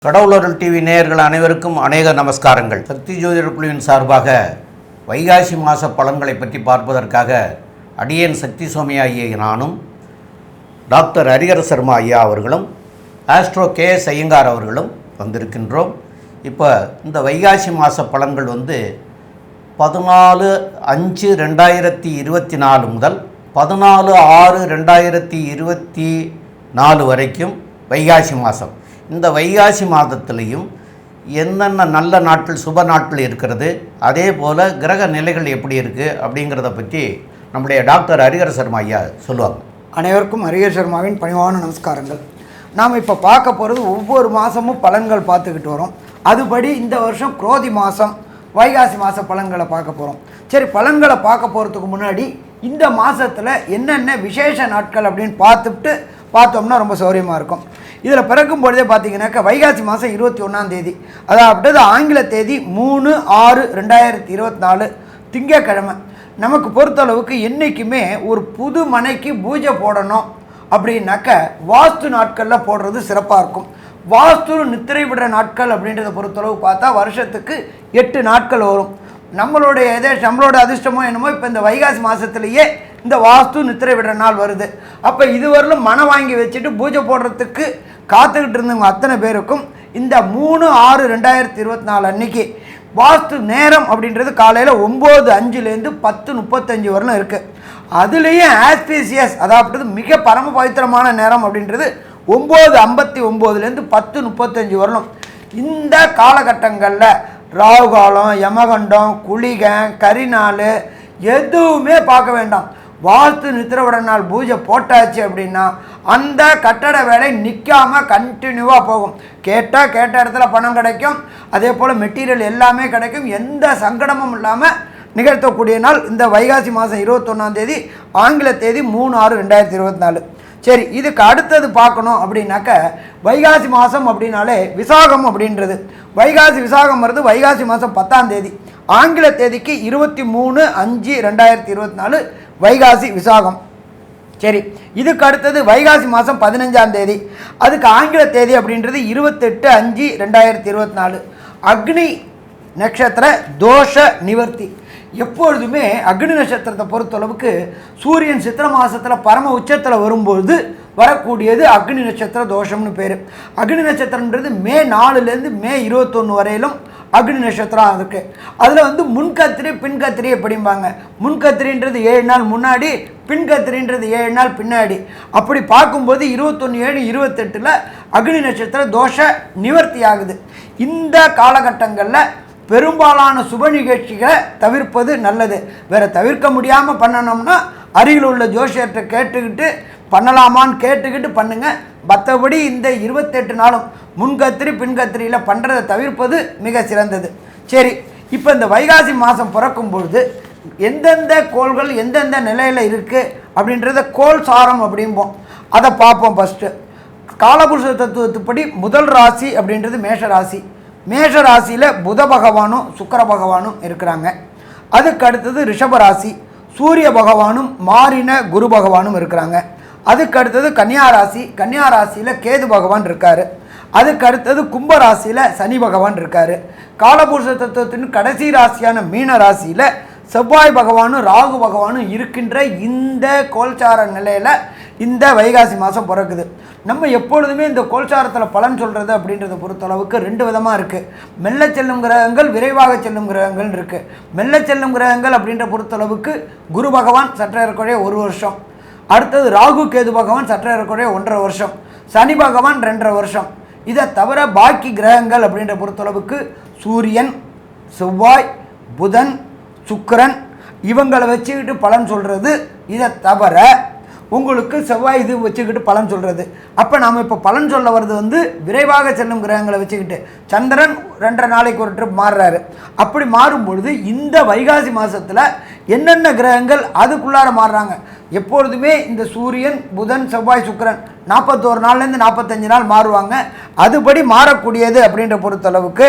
கடவுளருள் TV நேயர்கள் அனைவருக்கும் அநேக நமஸ்காரங்கள். சக்தி ஜோதிடர் குழுவின் சார்பாக வைகாசி மாத பலன்களை பற்றி பார்ப்பதற்காக அடியேன் சக்தி சோமியா ஐயா நானும் டாக்டர் ஹரிஹர சர்மா ஐயா அவர்களும் ஆஸ்ட்ரோ KS ஐயங்கார் அவர்களும் வந்திருக்கின்றோம். இப்போ இந்த வைகாசி மாத பலன்கள் 14/5/2024 முதல் 14/6/2024 வரைக்கும் வைகாசி மாதம். இந்த வைகாசி மாதத்துலேயும் என்னென்ன நல்ல நாட்கள் சுப நாட்கள் இருக்கிறது, அதே போல் கிரக நிலைகள் எப்படி இருக்குது அப்படிங்கிறத பற்றி நம்முடைய டாக்டர் ஹரிஹர சர்மா ஐயா சொல்லுவாங்க. அனைவருக்கும் ஹரிஹர சர்மாவின் பணிவான நமஸ்காரங்கள். நாம் இப்போ பார்க்க போகிறது ஒவ்வொரு மாதமும் பலன்கள் பார்த்துக்கிட்டு வரோம். அதுபடி இந்த வருஷம் குரோதி மாதம் வைகாசி மாத பலன்களை பார்க்க போகிறோம். சரி, பலன்களை பார்க்க போகிறதுக்கு முன்னாடி இந்த மாதத்தில் என்னென்ன விசேஷ நாட்கள் அப்படின்னு பார்த்தோம்னா ரொம்ப சௌரியமாக இருக்கும். இதில் பிறக்கும் பொழுதே பார்த்தீங்கன்னாக்கா வைகாசி மாதம் 21ஆம் தேதி, அதாவது ஆங்கில தேதி 3/6/2024 திங்கக்கிழமை. நமக்கு பொறுத்தளவுக்கு என்றைக்குமே ஒரு புது மனைக்கு பூஜை போடணும் அப்படின்னாக்க வாஸ்து நாட்களில் போடுறது சிறப்பாக இருக்கும். வாஸ்து நித்திரை விடுற நாட்கள் அப்படின்றத பொறுத்தளவு பார்த்தா வருஷத்துக்கு 8 நாட்கள் வரும். நம்மளோட அதிர்ஷ்டமோ என்னமோ இப்போ இந்த வைகாசி மாதத்துலேயே இந்த வாஸ்து நித்திரை விடுற நாள் வருது. அப்போ இதுவரையிலும் மனம் வாங்கி வச்சுட்டு பூஜை போடுறதுக்கு காத்துக்கிட்டு இருந்தவங்க அத்தனை பேருக்கும் இந்த 3/6/2024 அன்னைக்கு வாஸ்து நேரம் அப்படின்றது காலையில் 9:05 10:35 வரலும் இருக்குது. அதுலேயும் ஆஸ்பீசியஸ், அதாவது மிக பரம பவித்திரமான நேரம் அப்படின்றது 9:59 10:35 வரணும். இந்த காலகட்டங்களில் ராகு காலம், யமகண்டம், குளிகை, கரிநாள் எதுவுமே பார்க்க வேண்டாம். வாஸ்து நித்திரவிட நாள் பூஜை போட்டாச்சு அப்படின்னா அந்த கட்டட வேலை நிற்காமல் கண்டினியூவாக போகும். கேட்ட இடத்துல பணம் கிடைக்கும், அதே போல் மெட்டீரியல் எல்லாமே கிடைக்கும். எந்த சங்கடமும் இல்லாமல் நிகழ்த்தக்கூடிய நாள் இந்த வைகாசி மாதம் 21ஆம் தேதி, ஆங்கில தேதி 3/6/2024. சரி, இதுக்கு அடுத்தது பார்க்கணும் அப்படின்னாக்க வைகாசி மாதம் அப்படின்னாலே விசாகம் அப்படின்றது. வைகாசி விசாகம் வருது வைகாசி மாதம் 10ஆம் தேதி, ஆங்கில தேதிக்கு 23/5/2024 வைகாசி விசாகம். சரி, இதுக்கு அடுத்தது வைகாசி மாதம் 15ஆம் தேதி, அதுக்கு ஆங்கில தேதி அப்படின்றது 28/5/2024 அக்னி நட்சத்திர தோஷ நிவர்த்தி. எப்பொழுதுமே அக்னி நட்சத்திரத்தை பொறுத்தளவுக்கு சூரியன் சித்திரை மாதத்தில் பரம உச்சத்தில் வரும்போது வரக்கூடியது அக்னி நட்சத்திர தோஷம்னு பேர். அக்னி நட்சத்திரன்றது மே 4 மே 21 வரையிலும் அக்னி நட்சத்திரம் இருக்குது. அதில் முன்கத்திரி பின்கத்திரி எப்படிம்பாங்க. முன்கத்திரின்றது 7 நாள் முன்னாடி, பின்கத்திரின்றது 7 நாள் பின்னாடி. அப்படி பார்க்கும்போது 21/7/28 அக்னி நட்சத்திர தோஷ நிவர்த்தி ஆகுது. இந்த காலகட்டங்களில் பெரும்பாலான சுப நிகழ்ச்சிகளை தவிர்ப்பது நல்லது. வேறு தவிர்க்க முடியாமல் பண்ணணும்னா அருகில் உள்ள ஜோசியர்கிட்ட கேட்டுக்கிட்டு பண்ணலாமான்னு கேட்டுக்கிட்டு பண்ணுங்கள். மற்றபடி இந்த 28 நாளும் முன்கத்திரி பின்கத்திரியில் பண்ணுறதை தவிர்ப்பது மிக சிறந்தது. சரி, இப்போ இந்த வைகாசி மாதம் பிறக்கும் பொழுது எந்தெந்த கோள்கள் எந்தெந்த நிலையில் இருக்குது அப்படின்றத கோள் சாரம் அப்படிம்போம். அதை பார்ப்போம். ஃபஸ்ட்டு காலபுருஷ தத்துவத்துப்படி முதல் ராசி அப்படின்றது மேஷ ராசி. மேஷ ராசியில் புத பகவானும் சுக்கிர பகவானும் இருக்கிறாங்க. அதுக்கு அடுத்தது ரிஷப ராசி, சூரிய பகவானும் மாறின குரு பகவானும் இருக்கிறாங்க. அதுக்கு அடுத்தது கன்னியா ராசி, கன்னியா ராசியில் கேது பகவான் இருக்கார். அதுக்கு அடுத்தது கும்ப ராசியில் சனி பகவான் இருக்கார். காலபுருஷ தத்துவத்தின் கடைசி ராசியான மீன ராசியில் செவ்வாய் பகவானும் ராகு பகவானும் இருக்கின்ற இந்த கோல்சார நிலையில் இந்த வைகாசி மாதம் பிறக்குது. நம்ம எப்பொழுதுமே இந்த கோல்சாரத்தில் பலன் சொல்கிறது அப்படின்றத பொறுத்தளவுக்கு 2 விதமாக இருக்குது. மெல்ல செல்லும் கிரகங்கள், விரைவாக செல்லும் கிரகங்கள் இருக்குது. மெல்ல செல்லும் கிரகங்கள் அப்படின்ற பொறுத்தளவுக்கு குரு பகவான் சற்ற ஏறக்குறைய 1 வருஷம், அடுத்தது ராகு கேது பகவான் சற்ற ஏறக்குறைய 1.5 வருஷம், சனி பகவான் 2.5 வருஷம். இதை தவிர பாக்கி கிரகங்கள் அப்படின்ற பொறுத்தளவுக்கு சூரியன், செவ்வாய், புதன், சுக்கிரன் இவங்களை வச்சுக்கிட்டு பலன் சொல்கிறது. இதை தவிர உங்களுக்கு செவ்வாய் இது வச்சுக்கிட்டு பலன் சொல்கிறது. அப்போ நாம் இப்போ பலன் சொல்ல வர்றது விரைவாக செல்லும் கிரகங்களை வச்சுக்கிட்டு. சந்திரன் 2.5 நாளைக்கு ஒரு ட்ரிப் மாறுறாரு. அப்படி மாறும்பொழுது இந்த வைகாசி மாதத்தில் என்னென்ன கிரகங்கள் அதுக்குள்ளார மாறுறாங்க. எப்பொழுதுமே இந்த சூரியன், புதன், செவ்வாய், சுக்கிரன் 41 நாள்லேருந்து 45 நாள் மாறுவாங்க. அதுபடி மாறக்கூடியது அப்படின்ற பொறுத்தளவுக்கு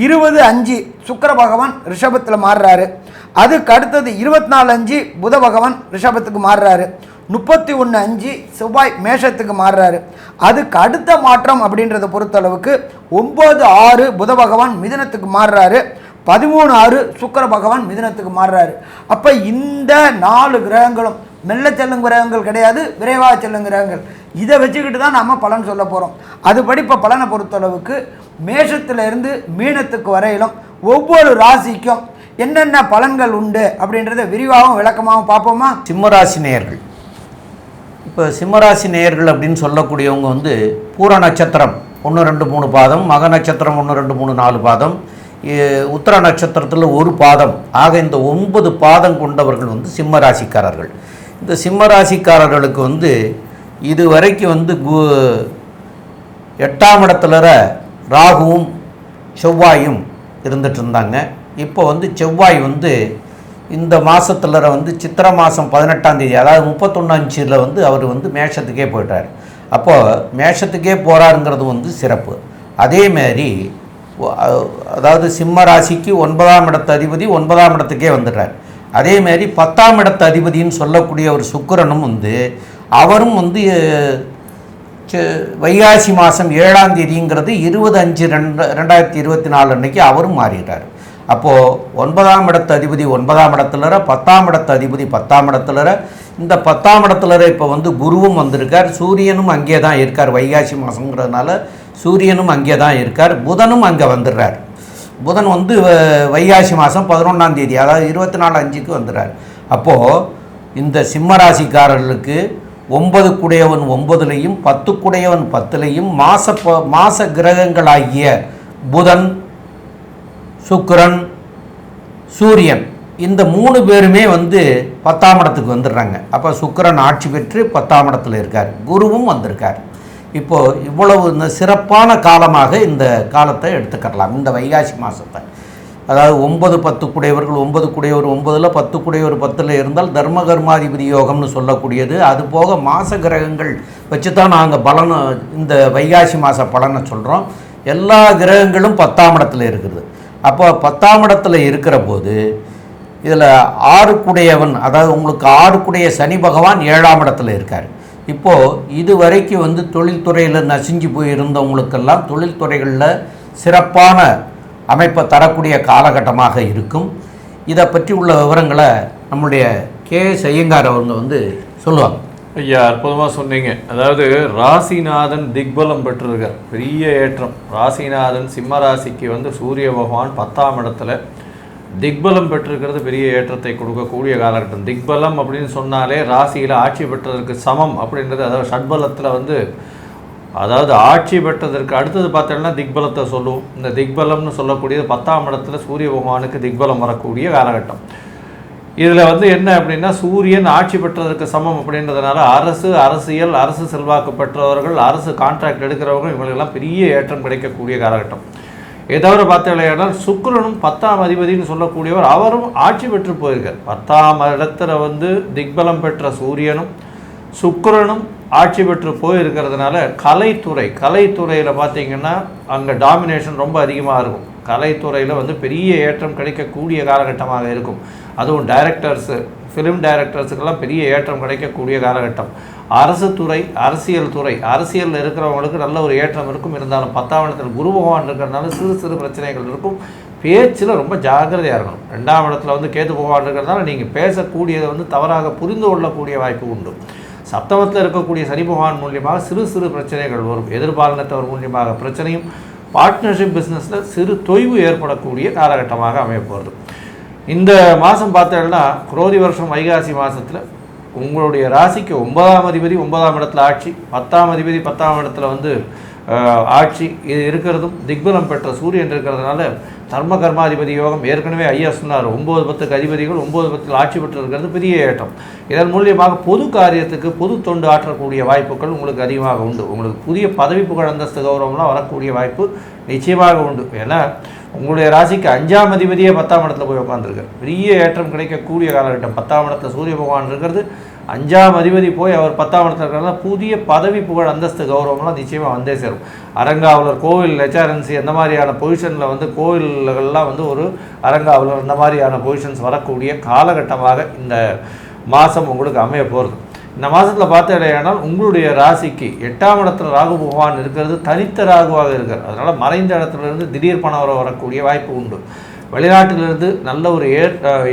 20/5 சுக்கிர பகவான் ரிஷபத்தில் மாறுறாரு. அதுக்கு அடுத்தது 24/5 புத பகவான் ரிஷபத்துக்கு மாறுறாரு. 31/5 செவ்வாய் மேஷத்துக்கு மாறுறாரு. அதுக்கு அடுத்த மாற்றம் அப்படின்றத பொறுத்தளவுக்கு 9/6 புத பகவான் மிதுனத்துக்கு மாறுறாரு. 13/6 சுக்கிர பகவான் மிதுனத்துக்கு மாறுறாரு. அப்போ இந்த 4 கிரகங்களும் மெல்ல செல்லும் கிரகங்கள் கிடையாது, விரைவாக செல்லும் கிரகங்கள். இதை வச்சுக்கிட்டு தான் நம்ம பலன் சொல்ல போகிறோம். அதுபடி இப்போ பலனை பொறுத்தளவுக்கு மேஷத்திலிருந்து மீனத்துக்கு வரையிலும் ஒவ்வொரு ராசிக்கும் என்னென்ன பலன்கள் உண்டு அப்படின்றத விரிவாகவும் விளக்கமாகவும் பார்ப்போமா? சிம்மராசி நேயர்கள், இப்போ சிம்மராசி நேயர்கள் அப்படின்னு சொல்லக்கூடியவங்க வந்து பூர நட்சத்திரம் 1, 2, 3 பாதம், மக நட்சத்திரம் 1, 2, 3, 4 பாதம், உத்திர நட்சத்திரத்தில் 1 பாதம் ஆக இந்த 9 பாதம் கொண்டவர்கள் வந்து சிம்மராசிக்காரர்கள். இந்த சிம்மராசிக்காரர்களுக்கு வந்து இது வரைக்கும் வந்து 8ஆம் இடத்துல ராகுவும் செவ்வாயும் இருந்துட்டு இருந்தாங்க. இப்போ வந்து செவ்வாய் வந்து இந்த மாதத்தில் வந்து சித்திரை மாதம் 18ஆம் தேதி, அதாவது 31/5 வந்து அவர் வந்து மேஷத்துக்கே போய்ட்டார். அப்போது மேஷத்துக்கே போகிறாருங்கிறது வந்து சிறப்பு. அதேமாரி அதாவது சிம்ம ராசிக்கு 9ஆம் இடத்து அதிபதி 9ஆம் இடத்துக்கே வந்துடுறார். அதேமாரி 10ஆம் இடத்து அதிபதின்னு சொல்லக்கூடிய ஒரு சுக்கிரனும் வந்து அவரும் வந்து வைகாசி மாதம் 7ஆம் தேதிங்கிறது 20/5/2024 அன்னைக்கு அவரும் மாறிடுறார். அப்போது 9ஆம் இடத்து அதிபதி 9ஆம் இடத்துல, 10ஆம் இடத்து அதிபதி 10ஆம் இடத்துல, இந்த 10ஆம் இடத்துல இப்போ வந்து குருவும் வந்திருக்கார், சூரியனும் அங்கே தான் இருக்கார். வைகாசி மாதங்கிறதுனால சூரியனும் அங்கே தான் இருக்கார், புதனும் அங்கே வந்துடுறார். புதன் வந்து வைகாசி மாதம் 11ஆம் தேதி, அதாவது 24/5க்கு வந்துடுறார். அப்போது இந்த சிம்மராசிக்காரர்களுக்கு 9 குடையவன் 9லையும் 10 குடையவன் 10லையும் மாச கிரகங்களாகிய புதன், சுக்கிரன், சூரியன் இந்த 3 பேருமே வந்து 10ஆம் இடத்துக்கு வந்துடுறாங்க. அப்போ சுக்கிரன் ஆட்சி பெற்று 10ஆம் இடத்துல இருக்கார், குருவும் வந்திருக்கார். இப்போது இவ்வளவு இந்த சிறப்பான காலமாக இந்த காலத்தை எடுத்துக்கலாம். இந்த வைகாசி மாதத்தை, அதாவது 9 10 குடையவர்கள் 9 குடையவர் 9ல் 10 குடையவர் 10ல் இருந்தால் தர்ம கர்மாதிபதி யோகம்னு சொல்லக்கூடியது. அது போக மாச கிரகங்கள் வச்சு தான் நாங்கள் பலனை இந்த வைகாசி மாத பலனை சொல்கிறோம். எல்லா கிரகங்களும் 10ஆம் இடத்துல இருக்குது. அப்போ 10ஆம் இடத்துல இருக்கிற போது இதில் 6 குடையவன், அதாவது உங்களுக்கு 6 குடைய சனி பகவான் 7ஆம் இடத்துல இருக்கார். இப்போது இது வரைக்கும் வந்து தொழில்துறையில் நசிஞ்சு போயிருந்தவங்களுக்கெல்லாம் தொழில்துறைகளில் சிறப்பான அமைப்பை தரக்கூடிய காலகட்டமாக இருக்கும். இதை பற்றி உள்ள விவரங்களை நம்முடைய KS ஐயங்கார் அவங்க வந்து சொல்லுவாங்க. ஐயா, அற்புதமாக சொன்னீங்க. அதாவது ராசிநாதன் திக்பலம் பெற்றிருக்கார், பெரிய ஏற்றம். ராசிநாதன் சிம்ம ராசிக்கு வந்து சூரிய பகவான் 10ஆம் இடத்துல திக்பலம் பெற்றிருக்கிறது பெரிய ஏற்றத்தை கொடுக்கக்கூடிய காலகட்டம். திக்பலம் அப்படின்னு சொன்னாலே ராசியில் ஆட்சி பெற்றதற்கு சமம் அப்படின்றது. அதாவது ஷட்பலத்தில் வந்து அதாவது ஆட்சி பெற்றதற்கு அடுத்தது பார்த்தோம்னா திக்பலத்தை சொல்லுவோம். இந்த திக்பலம்னு சொல்லக்கூடியது 10ஆம் இடத்துல சூரிய பகவானுக்கு திக்பலம் வரக்கூடிய காலகட்டம். இதில் வந்து என்ன அப்படின்னா சூரியன் ஆட்சி பெற்றதற்கு சமம் அப்படின்றதுனால அரசியல் அரசு செல்வாக்கு பெற்றவர்கள், அரசு கான்ட்ராக்ட் எடுக்கிறவர்கள், இவங்களுக்கெல்லாம் பெரிய ஏற்றம் கிடைக்கக்கூடிய காலகட்டம். இதை தவிர பார்த்தீங்கன்னா சுக்கிரனும் 10ஆம் அதிபதினு சொல்லக்கூடியவர் அவரும் ஆட்சி பெற்று போயிருக்கார். 10ஆம் இடத்துல வந்து திக்பலம் பெற்ற சூரியனும் சுக்கிரனும் ஆட்சி பெற்று போயிருக்கிறதுனால கலைத்துறையில் பார்த்தீங்கன்னா அங்கே டாமினேஷன் ரொம்ப அதிகமாக இருக்கும். கலைத்துறையில் வந்து பெரிய ஏற்றம் கிடைக்கக்கூடிய காலகட்டமாக இருக்கும். அதுவும் டைரக்டர்ஸு, ஃபிலிம் டைரக்டர்ஸுக்கெல்லாம் பெரிய ஏற்றம் கிடைக்கக்கூடிய காலகட்டம். அரசு துறை, அரசியலில் இருக்கிறவங்களுக்கு நல்ல ஒரு ஏற்றம் இருக்கும். இருந்தாலும் 10ஆம் இடத்துல குரு பகவான் இருக்கிறதுனால சிறு பிரச்சனைகள் இருக்கும். பேச்சில் ரொம்ப ஜாக்கிரதையாக இருக்கணும். 2ஆம் இடத்துல வந்து கேது பகவான் இருக்கிறதுனால நீங்கள் பேசக்கூடியதை வந்து தவறாக புரிந்து கொள்ளக்கூடிய வாய்ப்பு உண்டு. சப்தமத்தில் இருக்கக்கூடிய சனி பகவான் மூலியமாக சிறு பிரச்சனைகள் வரும். எதிர்பாலினத்தவர் மூலியமாக பிரச்சனையும், பார்ட்னர்ஷிப் பிஸ்னஸில் சிறு தொய்வு ஏற்படக்கூடிய காலகட்டமாக அமையப்போகிறது. இந்த மாதம் பார்த்தோம்னா குரோதி வருஷம் வைகாசி மாதத்தில் உங்களுடைய ராசிக்கு 9ஆம் அதிபதி 9ஆம் இடத்துல ஆட்சி, 10ஆம் அதிபதி 10ஆம் இடத்துல வந்து ஆட்சி இது இருக்கிறதும் திக்பலம் பெற்ற சூரியன் இருக்கிறதுனால தர்ம கர்மாதிபதி யோகம். ஏற்கனவே ஐயா சொன்னார் 9 10 அதிபதிகள் 9 10 ஆட்சி பெற்று இருக்கிறது பெரிய ஏற்றம். இதன் மூலியமாக பொது காரியத்துக்கு பொது தொண்டு ஆற்றக்கூடிய வாய்ப்புகள் உங்களுக்கு அதிகமாக உண்டு. உங்களுக்கு புதிய பதவி புகழ் அந்தஸ்து கௌரவம்லாம் வரக்கூடிய வாய்ப்பு நிச்சயமாக உண்டு. ஏன்னா உங்களுடைய ராசிக்கு 5ஆம் அதிபதியே 10ஆம் இடத்துல போய் உட்காந்துருக்கார். பெரிய ஏற்றம் கிடைக்கக்கூடிய காலகட்டம். 10ஆம் இடத்துல சூரிய பகவான் இருக்கிறது, 5ஆம் அதிபதி போய் அவர் 10ஆம் இடத்துல இருக்கிறதுனால புதிய பதவி புகழ் அந்தஸ்து கௌரவம்லாம் நிச்சயமாக வந்தே சேரும். அரங்காவலர், கோவில் ஹெச்ஆர்என்சி அந்த மாதிரியான பொசிஷனில் வந்து கோவில்கள்லாம் வந்து ஒரு அரங்காவலர் இந்த மாதிரியான பொசிஷன்ஸ் வரக்கூடிய காலகட்டமாக இந்த மாதம் உங்களுக்கு அமைய போகிறது. இந்த மாதத்தில் பார்த்தீங்கன்னா உங்களுடைய ராசிக்கு 8ஆம் இடத்துல ராகு பகவான் இருக்கிறது தனித்த ராகுவாக இருக்கார். அதனால் மறைந்த இடத்துலேருந்து திடீர் பணம் வரக்கூடிய வாய்ப்பு உண்டு. வெளிநாட்டிலிருந்து நல்ல ஒரு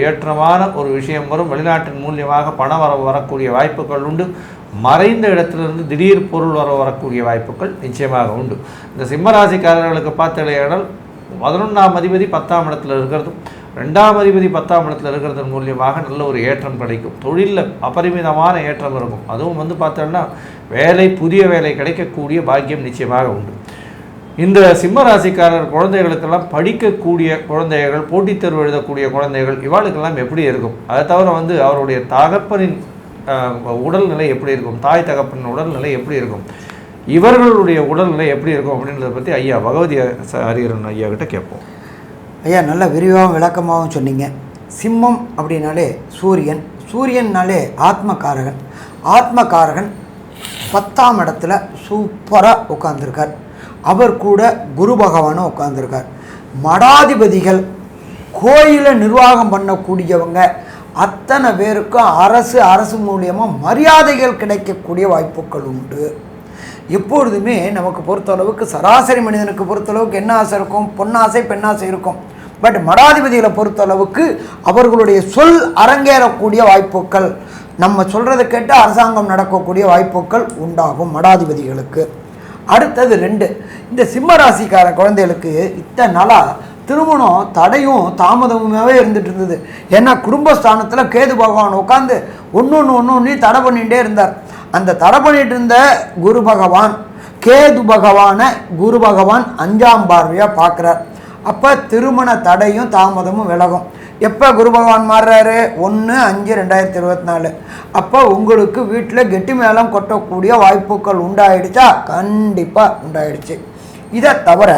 ஏற்றமான ஒரு விஷயம் வரும். வெளிநாட்டின் மூலியமாக பணம் வரக்கூடிய வாய்ப்புகள் உண்டு. மறைந்த இடத்திலிருந்து திடீர் பொருள் வரக்கூடிய வாய்ப்புகள் நிச்சயமாக உண்டு. இந்த சிம்மராசிக்காரர்களுக்கு பார்த்தீங்கன்னா 11ஆம் அதிபதி 10ஆம் இடத்துல இருக்கிறதும் 2ஆம் அதிபதி 10ஆம் இடத்துல இருக்கிறதன் மூலியமாக நல்ல ஒரு ஏற்றம் கிடைக்கும். தொழிலில் அபரிமிதமான ஏற்றம் இருக்கும். அதுவும் பார்த்தோன்னா புதிய வேலை கிடைக்கக்கூடிய பாக்கியம் நிச்சயமாக உண்டு. இந்த சிம்மராசிக்காரர் குழந்தைகளுக்கெல்லாம் படிக்கக்கூடிய குழந்தைகள், போட்டித் தேர்வு எழுதக்கூடிய குழந்தைகள், இவாளுக்கெல்லாம் எப்படி இருக்கும்? அதை தவிர அவருடைய தகப்பனின் உடல்நிலை எப்படி இருக்கும், தாய் தகப்பனின் உடல்நிலை எப்படி இருக்கும், இவர்களுடைய உடல்நிலை எப்படி இருக்கும் அப்படின்றத பற்றி ஐயா பகவதி ஹரிஹரன் ஐயா கிட்ட கேட்போம். ஐயா நல்ல விரிவாகவும் விளக்கமாகவும் சொன்னீங்க. சிம்மம் அப்படின்னாலே சூரியன், சூரியன்னாலே ஆத்மகாரகன். ஆத்மகாரகன் 10ஆம் இடத்துல சூப்பராக உட்காந்துருக்கார். அவர் கூட குரு பகவானும் உட்காந்துருக்கார். மடாதிபதிகள், கோயிலை நிர்வாகம் பண்ணக்கூடியவங்க அத்தனை பேருக்கும் அரசு மூலியமாக மரியாதைகள் கிடைக்கக்கூடிய வாய்ப்புகள் உண்டு. எப்பொழுதுமே நமக்கு பொறுத்தளவுக்கு சராசரி மனிதனுக்கு பொறுத்தளவுக்கு என்ன ஆசை இருக்கும்? பொன்னாசை பெண்ணாசை இருக்கும். பட் மடாதிபதிகளை பொறுத்தளவுக்கு அவர்களுடைய சொல் அரங்கேறக்கூடிய வாய்ப்புகள், நம்ம சொல்கிறத கேட்டு அரசாங்கம் நடக்கக்கூடிய வாய்ப்புகள் உண்டாகும் மடாதிபதிகளுக்கு. அடுத்தது 2, இந்த சிம்மராசிக்கார குழந்தைகளுக்கு இத்தனை நாளாக திருமணம் தடையும் தாமதமுமாகவே இருந்துகிட்டு இருந்தது. ஏன்னா குடும்பஸ்தானத்தில் கேது பகவான் உட்காந்து ஒன்று தடை பண்ணிகிட்டே இருந்தார். அந்த தடை பண்ணிட்டு இருந்த குரு பகவான் கேது பகவானை குரு பகவான் 5ஆம் பார்வையாக பார்க்குறார். அப்போ திருமண தடையும் தாமதமும் விலகும். எப்போ குரு பகவான் மாறுறாரு? 1/5/2024. அப்போ உங்களுக்கு வீட்டில் கெட்டி மேளம் கொட்டக்கூடிய வாய்ப்புகள் உண்டாயிடுச்சா? கண்டிப்பாக உண்டாயிடுச்சு. இதை தவிர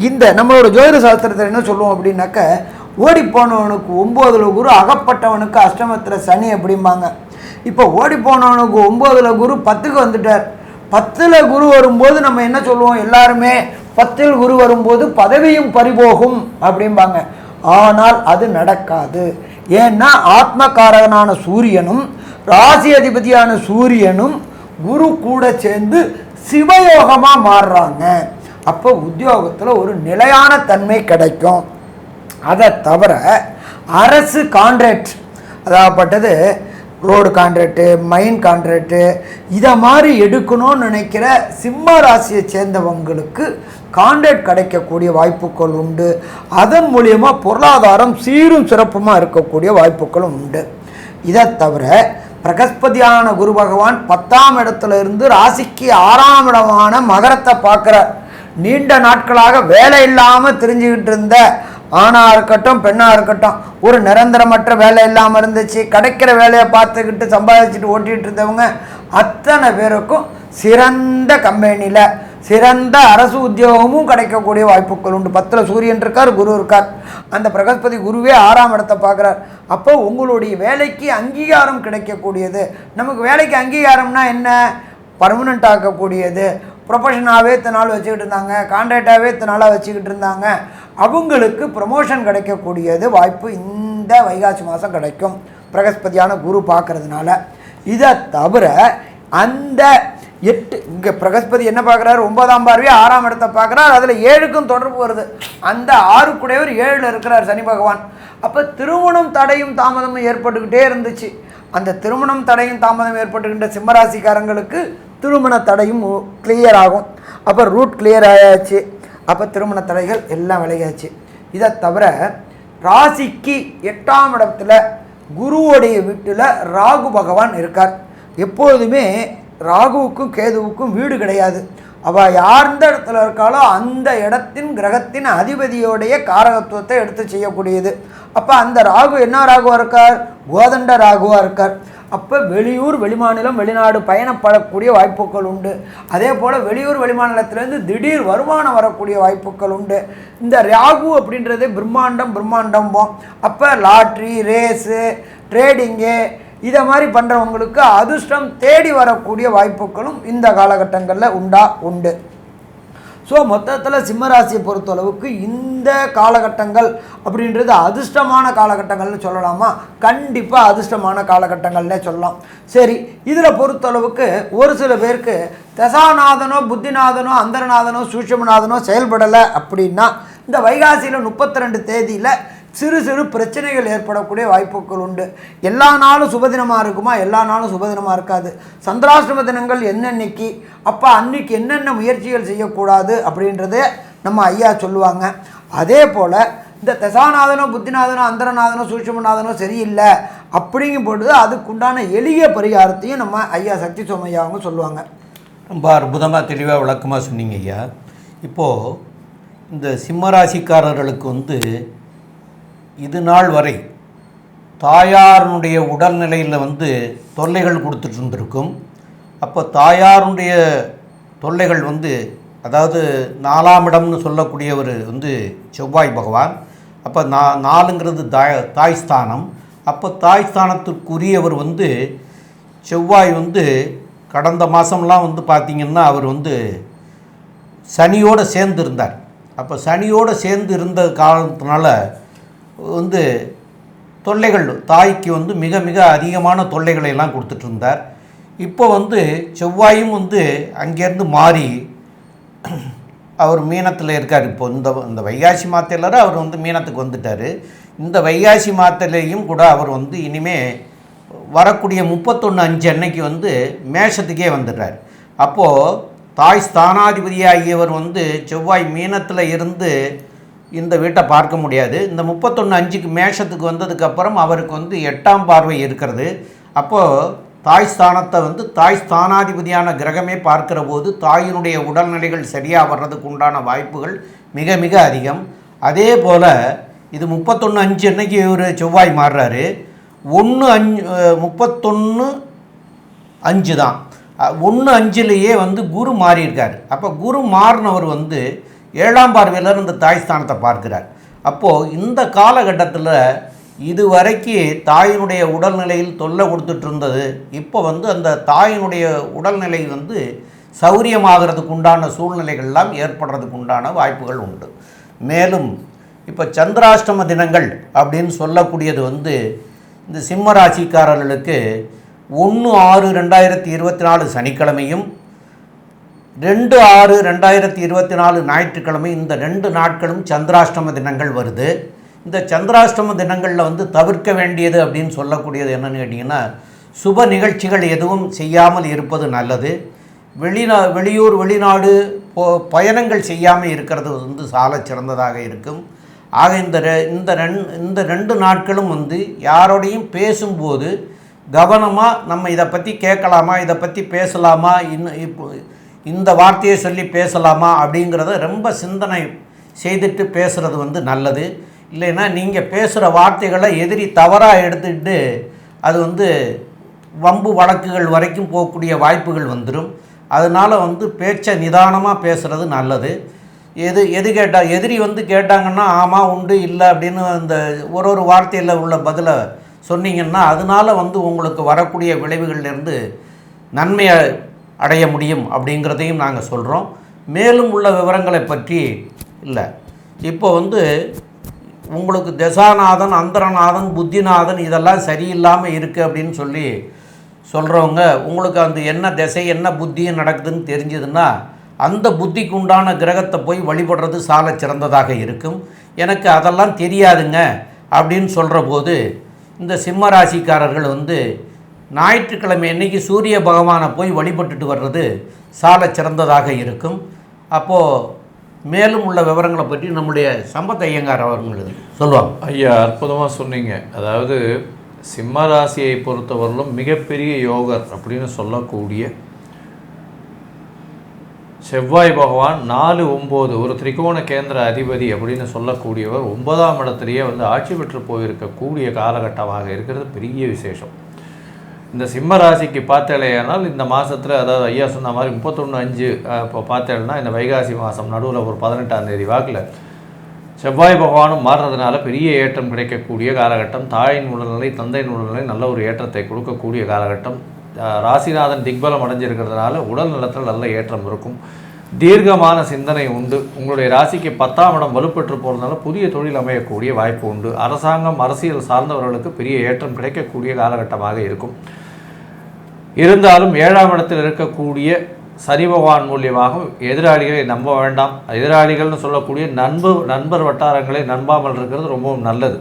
இந்த நம்மளோட ஜோதிட சாஸ்திரத்தில் என்ன சொல்லுவோம் அப்படின்னாக்க, ஓடிப்போனவனுக்கு 9ல் குரு, அகப்பட்டவனுக்கு அஷ்டமத்தில் சனி அப்படிம்பாங்க. இப்போ ஓடிப்போனவனுக்கு 9ல் குரு 10க்கு வந்துட்டார். 10ல் குரு வரும்போது நம்ம என்ன சொல்லுவோம்? எல்லாருமே 10ல் குரு வரும்போது பதவியும் பறிபோகும் அப்படிம்பாங்க. ஆனால் அது நடக்காது. ஏன்னா ஆத்மகாரகனான சூரியனும் ராசி அதிபதியான சூரியனும் குரு கூட சேர்ந்து சிவயோகமாக மாறுறாங்க. அப்போ உத்தியோகத்தில் ஒரு நிலையான தன்மை கிடைக்கும். அதை தவிர அரசு கான்ட்ராக்ட், அதாகப்பட்டது ரோடு கான்ட்ராக்டு, மைன் கான்ட்ராக்டு, இதை மாதிரி எடுக்கணும்னு நினைக்கிற சிம்ம ராசியை சேர்ந்தவங்களுக்கு கான்ட்ராக்ட் கிடைக்கக்கூடிய வாய்ப்புகள் உண்டு. அதன் மூலியமாக பொருளாதாரம் சீரும் சிறப்புமாக இருக்கக்கூடிய வாய்ப்புகளும் உண்டு. இதை தவிர பிரகஸ்பதியான குரு பகவான் 10ஆம் இடத்துல இருந்து ராசிக்கு 6ஆம் இடமான மகரத்தை பார்க்குறார். நீண்ட நாட்களாக வேலை இல்லாமல் தெரிஞ்சுக்கிட்டு இருந்த ஆணாக இருக்கட்டும் பெண்ணாக இருக்கட்டும், ஒரு நிரந்தரமற்ற வேலை இல்லாமல் இருந்துச்சு, கிடைக்கிற வேலையை பார்த்துக்கிட்டு சம்பாதிச்சுட்டு ஓட்டிகிட்டு இருந்தவங்க அத்தனை பேருக்கும் சிறந்த கம்பெனியில் சிறந்த அரசு உத்தியோகமும் கிடைக்கக்கூடிய வாய்ப்புகள் உண்டு. 10ல் சூரியன் இருக்கார், குரு இருக்கார். அந்த பிரகஸ்பதி குருவே 6ஆம் இடத்தை பார்க்குறார். அப்போ உங்களுடைய வேலைக்கு அங்கீகாரம் கிடைக்கக்கூடியது. நமக்கு வேலைக்கு அங்கீகாரம்னா என்ன? பர்மனெண்ட் ஆக்கக்கூடியது. ப்ரொஃபஷனாகவே இத்தனை நாள் வச்சுக்கிட்டு இருந்தாங்க, கான்ட்ராக்டாகவே இத்தனை நாளாக வச்சுக்கிட்டு இருந்தாங்க, அவங்களுக்கு ப்ரமோஷன் கிடைக்கக்கூடியது வாய்ப்பு இந்த வைகாசி மாதம் கிடைக்கும், பிரகஸ்பதியான குரு பார்க்கறதுனால. இதை தவிர அந்த 8 இங்கே பிரகஸ்பதி என்ன பார்க்குறாரு? 9ஆம் பார்வையை 6ஆம் இடத்தை பார்க்குறாரு. அதில் 7க்கும் தொடர்பு வருது. அந்த 6 கூடவர் 7ல் இருக்கிறார் சனி பகவான். அப்போ திருமணம் தடையும் தாமதமும் ஏற்பட்டுக்கிட்டே இருந்துச்சு. அந்த திருமணம் தடையும் தாமதம் ஏற்பட்டுக்கின்ற சிம்மராசிக்காரங்களுக்கு திருமண தடையும் கிளியர் ஆகும். அப்போ ரூட் கிளியர் ஆயாச்சு. அப்போ திருமண தடைகள் எல்லாம் விலகியாச்சு. இதை தவிர ராசிக்கு 8ஆம் இடத்துல குருவோடைய வீட்டில் ராகு பகவான் இருக்கார். எப்பொழுதுமே ராகுவுக்கும் கேதுவுக்கும் வீடு கிடையாது. அவள் யார்ந்த இடத்துல இருக்காளோ அந்த இடத்தின் கிரகத்தின் அதிபதியோடைய காரகத்துவத்தை எடுத்து செய்யக்கூடியது. அப்போ அந்த ராகு என்ன ராகுவாக இருக்கார்? கோதண்ட ராகுவாக இருக்கார். அப்போ வெளியூர் வெளிமாநிலம் வெளிநாடு பயணப்படக்கூடிய வாய்ப்புகள் உண்டு. அதே போல் வெளியூர் வெளிமாநிலத்திலேருந்து திடீர் வருமானம் வரக்கூடிய வாய்ப்புகள் உண்டு. இந்த ராகு அப்படின்றதே பிரம்மாண்டம்போம். அப்போ லாட்ரி, ரேஸு, ட்ரேடிங்கு இதை மாதிரி பண்ணுறவங்களுக்கு அதிர்ஷ்டம் தேடி வரக்கூடிய வாய்ப்புகளும் இந்த காலகட்டங்களில் உண்டு. ஸோ மொத்தத்தில் சிம்மராசியை பொறுத்தளவுக்கு இந்த காலகட்டங்கள் அப்படின்றது அதிர்ஷ்டமான காலகட்டங்கள்னு சொல்லலாமா? கண்டிப்பாக அதிர்ஷ்டமான காலகட்டங்கள்னே சொல்லலாம். சரி, இதில் பொறுத்தளவுக்கு ஒரு சில பேருக்கு தசாநாதனோ புத்திநாதனோ அந்தரநாதனோ சூட்சுமநாதனோ செயல்படலை அப்படின்னா இந்த வைகாசியில் 32 தேதியில் சிறு சிறு பிரச்சனைகள் ஏற்படக்கூடிய வாய்ப்புகள் உண்டு. எல்லா நாளும் சுபதினமாக இருக்குமா? எல்லா நாளும் சுபதினமாக இருக்காது. சந்திராஷ்டம தினங்கள் என்னென்னைக்கு, அப்போ அன்னைக்கு என்னென்ன முயற்சிகள் செய்யக்கூடாது அப்படின்றத நம்ம ஐயா சொல்லுவாங்க. அதே போல் இந்த தசாநாதனோ புத்திநாதனோ அந்தரநாதனோ சூட்சுமநாதனோ சரியில்லை அப்படிங்கும் பொழுது அதுக்குண்டான எளிய பரிகாரத்தையும் நம்ம ஐயா சக்தி சோமையா அவங்க சொல்லுவாங்க. ரொம்ப அற்புதமாக தெளிவாக விளக்கமாக சொன்னீங்க ஐயா. இப்போது இந்த சிம்மராசிக்காரர்களுக்கு இது நாள் வரை தாயாருடைய உடல்நிலையில் தொல்லைகள் கொடுத்துட்டு இருந்திருக்கும். அப்போ தாயாருடைய தொல்லைகள் அதாவது 4ஆம் இடம்னு சொல்லக்கூடியவர் செவ்வாய் பகவான். அப்போ 4ங்கிறது தாய் ஸ்தானம். அப்போ தாய் ஸ்தானத்துக்குரியவர் செவ்வாய் கடந்த மாதம்லாம் பார்த்திங்கன்னா அவர் சனியோடு சேர்ந்து இருந்தார். அப்போ சனியோடு சேர்ந்து இருந்த காரணத்தினால தொல்லைகள் தாய்க்கு மிக மிக அதிகமான தொல்லைகளை எல்லாம் கொடுத்துட்டு இருந்தார். இப்போ செவ்வாயும் அங்கேருந்து மாறி அவர் மீனத்தில் இருக்கார். இப்போ இந்த வைகாசி மாதத்தில் அவர் மீனத்துக்கு வந்துட்டார். இந்த வைகாசி மாதத்துலேயும் கூட அவர் இனிமே வரக்கூடிய 31/5 அன்னைக்கு மேஷத்துக்கே வந்துடுறார். அப்போது தாய் ஸ்தானாதிபதியாகியவர் செவ்வாய் மீனத்தில் இருந்து இந்த வீட்டை பார்க்க முடியாது. இந்த 31/5க்கு மேஷத்துக்கு வந்ததுக்கப்புறம் அவருக்கு 8ஆம் பார்வை இருக்கிறது. அப்போது தாய் ஸ்தானத்தை தாய் ஸ்தானாதிபதியான கிரகமே பார்க்கிற போது தாயினுடைய உடல்நிலைகள் சரியாக வர்றதுக்கு உண்டான வாய்ப்புகள் மிக மிக அதிகம். அதே போல் இது 31/5 அன்னைக்கு ஒரு செவ்வாய் மாறுறாரு. 31/5 தான். 1/5லேயே குரு மாறியிருக்கார். அப்போ குரு மாறினவர் 7ஆம் பார்வையில் இந்த தாய் ஸ்தானத்தை பார்க்கிறார். அப்போது இந்த காலகட்டத்தில் இதுவரைக்கும் தாயினுடைய உடல்நிலையில் தொல்லை கொடுத்துட்டு இருந்தது. இப்போ அந்த தாயினுடைய உடல்நிலை சௌரியமாகிறதுக்கு உண்டான சூழ்நிலைகள்லாம் ஏற்படுறதுக்கு உண்டான வாய்ப்புகள் உண்டு. மேலும் இப்போ சந்திராஷ்டம தினங்கள் அப்படின்னு சொல்லக்கூடியது இந்த சிம்ம ராசிக்காரர்களுக்கு 1/6/2024 சனிக்கிழமையும் 2/6/2024 ஞாயிற்றுக்கிழமை இந்த 2 நாட்களும் சந்திராஷ்டம தினங்கள் வருது. இந்த சந்திராஷ்டம தினங்களில் தவிர்க்க வேண்டியது அப்படின்னு சொல்லக்கூடியது என்னென்னு கேட்டிங்கன்னா, சுப நிகழ்ச்சிகள் எதுவும் செய்யாமல் இருப்பது நல்லது. வெளியூர் வெளிநாடு பயணங்கள் செய்யாமல் இருக்கிறது சால சிறந்ததாக இருக்கும். ஆக இந்த 2 நாட்களும் யாரோடையும் பேசும்போது கவனமாக நம்ம இதை பற்றி கேட்கலாமா, இதை பற்றி பேசலாமா, இந்த வார்த்தையை சொல்லி பேசலாமா அப்படிங்கிறத ரொம்ப சிந்தனை செய்துட்டு பேசுகிறது நல்லது. இல்லைன்னா நீங்கள் பேசுகிற வார்த்தைகளை எதிரி தவறாக எடுத்துக்கிட்டு அது வம்பு வழக்குகள் வரைக்கும் போகக்கூடிய வாய்ப்புகள் வந்துடும். அதனால் பேச்சை நிதானமாக பேசுகிறது நல்லது. எது கேட்டால் எதிரி கேட்டாங்கன்னா ஆமாம் உண்டு இல்லை அப்படின்னு அந்த ஒரு வார்த்தையில் உள்ள பதிலை சொன்னீங்கன்னா அதனால் உங்களுக்கு வரக்கூடிய விளைவுகள்லேருந்து நன்மையை அடைய முடியும் அப்படிங்கிறதையும் நாங்கள் சொல்கிறோம். மேலும் உள்ள விவரங்களை பற்றி இல்லை. இப்போ உங்களுக்கு தசாநாதன் அந்தரநாதன் புத்திநாதன் இதெல்லாம் சரியில்லாமல் இருக்குது அப்படின்னு சொல்கிறவங்க உங்களுக்கு என்ன திசை என்ன புத்தியும் நடக்குதுன்னு தெரிஞ்சதுன்னா அந்த புத்திக்கு உண்டான கிரகத்தை போய் வழிபடுறது சால சிறந்ததாக இருக்கும். எனக்கு அதெல்லாம் தெரியாதுங்க அப்படின்னு சொல்கிற போது இந்த சிம்ம ராசிக்காரர்கள் ஞாயிற்றுக்கிழமை அன்னைக்கு சூரிய பகவானை போய் வழிபட்டுட்டு வர்றது சால சிறந்ததாக இருக்கும். அப்போது மேலும் உள்ள விவரங்களை பற்றி நம்முடைய சம்பத் ஐயங்கார் அவர்கள் சொல்லுவாங்க. ஐயா, அற்புதமாக சொன்னீங்க. அதாவது சிம்ம ராசியை பொறுத்தவரையிலும் மிகப்பெரிய யோகர் அப்படின்னு சொல்லக்கூடிய செவ்வாய் பகவான் 4-9 ஒரு திரிகோண கேந்திர அதிபதி அப்படின்னு சொல்லக்கூடியவர் 9ஆம் இடத்துலையே ஆட்சி பெற்று போயிருக்கக்கூடிய காலகட்டமாக இருக்கிறது பெரிய விசேஷம். இந்த சிம்ம ராசிக்கு பார்த்தேனால் இந்த மாதத்தில், அதாவது ஐயா சொன்ன மாதிரி 31/5 இப்போ பார்த்தேன்னா இந்த வைகாசி மாதம் நடுவில் ஒரு 18ஆம் தேதி வாக்கில் செவ்வாய் பகவானும் மாறுறதுனால பெரிய ஏற்றம் கிடைக்கக்கூடிய காலகட்டம். தாயின் உடல்நிலை தந்தையின் உடல்நிலை நல்ல ஒரு ஏற்றத்தை கொடுக்கக்கூடிய காலகட்டம். ராசிநாதன் திக்பலம் அடைஞ்சிருக்கிறதுனால உடல் நலத்தில் நல்ல ஏற்றம் இருக்கும். தீர்க்கமான சிந்தனை உண்டு. உங்களுடைய ராசிக்கு 10ஆம் இடம் வலுப்பெற்று போகிறதுனால புதிய தொழில் அமையக்கூடிய வாய்ப்பு உண்டு. அரசாங்கம் அரசியல் சார்ந்தவர்களுக்கு பெரிய ஏற்றம் கிடைக்கக்கூடிய காலகட்டமாக இருக்கும். இருந்தாலும் 7ஆம் இடத்தில் இருக்கக்கூடிய சனி பகவான் மூலியமாக எதிராளிகளை நம்ப வேண்டாம். எதிராளிகள்னு சொல்லக்கூடிய நண்பர் வட்டாரங்களை நம்பாமல் இருக்கிறது ரொம்பவும் நல்லது.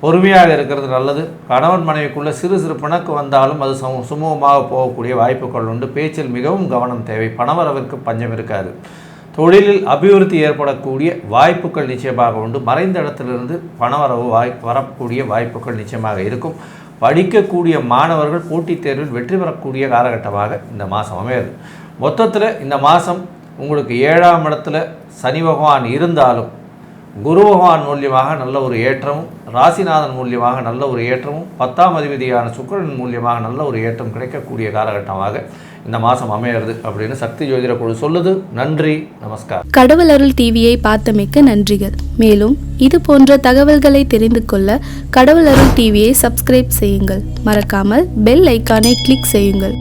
பொறுமையாக இருக்கிறது நல்லது. கணவன் மனைவிக்குள்ள சிறு சிறு பிணக்கு வந்தாலும் அது சுமூகமாக போகக்கூடிய வாய்ப்புகள் உண்டு. பேச்சில் மிகவும் கவனம் தேவை. பணவரவிற்கு பஞ்சம் இருக்காது. தொழிலில் அபிவிருத்தி ஏற்படக்கூடிய வாய்ப்புகள் நிச்சயமாக உண்டு. மறைந்த இடத்திலிருந்து பணவரவு வரக்கூடிய வாய்ப்புகள் நிச்சயமாக இருக்கும். படிக்கக்கூடிய மாணவர்கள் போட்டித் தேர்வில் வெற்றி பெறக்கூடிய காலகட்டமாக இந்த மாதம் அமையாது. மொத்தத்தில் இந்த மாதம் உங்களுக்கு 7ஆம் இடத்துல சனி பகவான் இருந்தாலும் குரு பகவான் மூலியமாக நல்ல ஒரு ஏற்றமும், ராசிநாதன் மூலியமாக நல்ல ஒரு ஏற்றமும், 10ஆம் அதிபதியான சுக்கிரன் மூலியமாக நல்ல ஒரு ஏற்றம் கிடைக்கக்கூடிய காலகட்டமாக இந்த மாதம் அமையிறது அப்படின்னு சக்தி ஜோதிட குழு சொல்லுது. நன்றி, நமஸ்காரம். கடவுள் அருள் டிவியை பார்த்தமைக்க நன்றிகள். மேலும் இது போன்ற தகவல்களை தெரிந்து கொள்ள கடவுள் அருள் டிவியை சப்ஸ்கிரைப் செய்யுங்கள். மறக்காமல் பெல் ஐக்கானை கிளிக் செய்யுங்கள்.